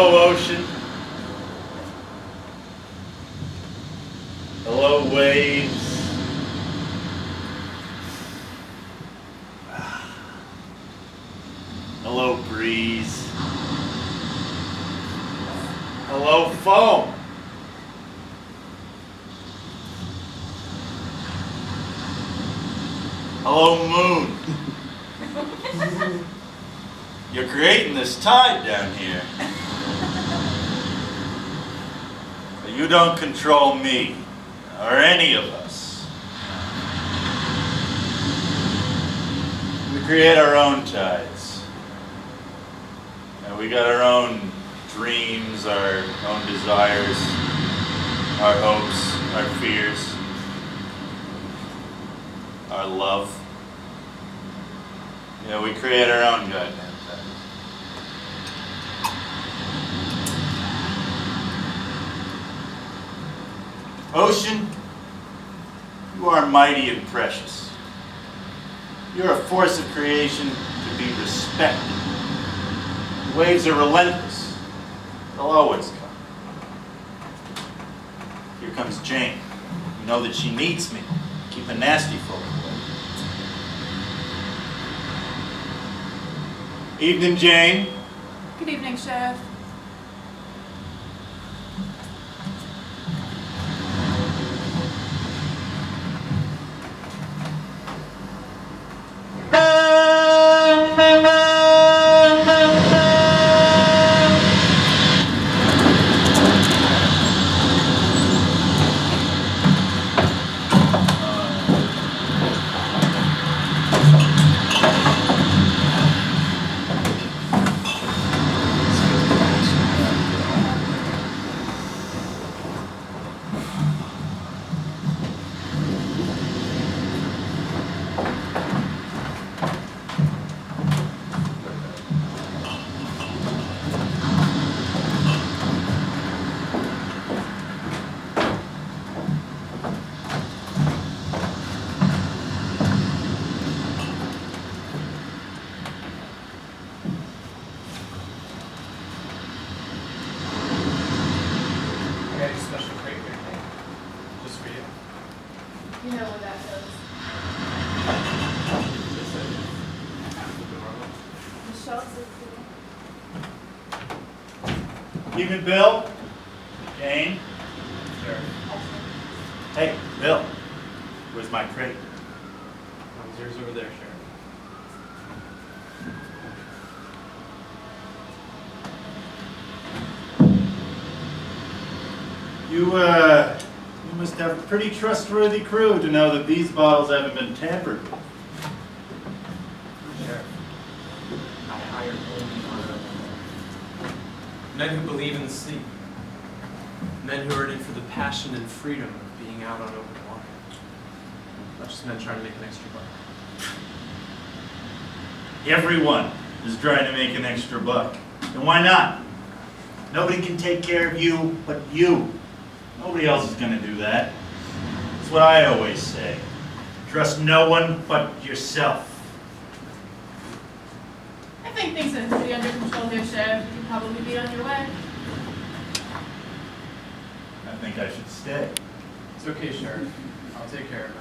Hello, ocean. Hello, waves. Hello, breeze. Hello, foam. Hello, moon. You're creating this tide down here. But you don't control me, or any of us. We create our own tides. And we got our own dreams, our own desires, our hopes, our fears, our love. Yeah, we create our own goddamn tides. Ocean, you are mighty and precious. You're a force of creation to be respected. The waves are relentless. They'll always come. Here comes Jane. You know that she needs me. Keep the nasty folk away. Evening, Jane. Good evening, Sheriff. Evening, Bill. Jane. Sure. Hey, Bill. Where's my crate? Yours over there, Sheriff. You must have a pretty trustworthy crew to know that these bottles haven't been tampered with. Sheriff, I hired only honorable men who believe in the sea. Men who are in it for the passion and freedom of being out on open water. Not just men trying to make an extra buck. Everyone is trying to make an extra buck. And why not? Nobody can take care of you but you. Nobody else is going to do that. That's what I always say. Trust no one but yourself. I think things are pretty under control here, Sheriff. You can probably be on your way. I think I should stay. It's okay, Sheriff. I'll take care of it.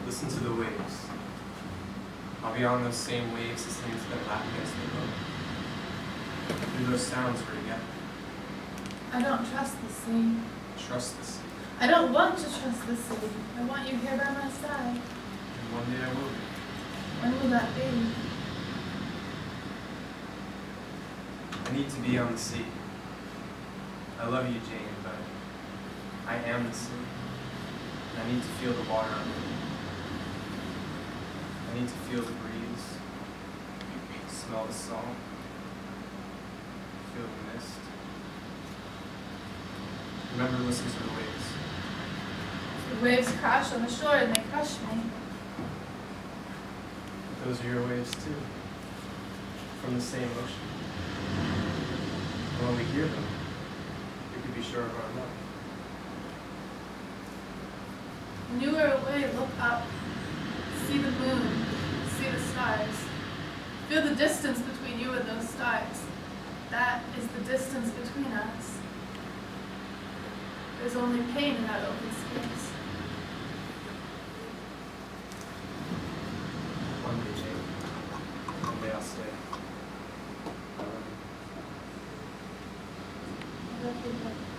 Listen to the waves. I'll be on those same waves as things that lap against the boat. Through those sounds we're together. I don't trust the sea. Trust the sea. I don't want to trust the sea. I want you here by my side. One day I will be. When will that be? I need to be on the sea. I love you, Jane, but I am the sea. And I need to feel the water under me. I need to feel the breeze, smell the salt, feel the mist. Remember, listen to the waves. The waves crash on the shore and they crush me. But those are your waves too, from the same ocean. And when we hear them, we can be sure of our love. When you are away, look up. See the moon. See the stars. Feel the distance between you and those stars. That is the distance between us. There's only pain in that open space. One day, Jane. One day I'll say, I love you. I love you, but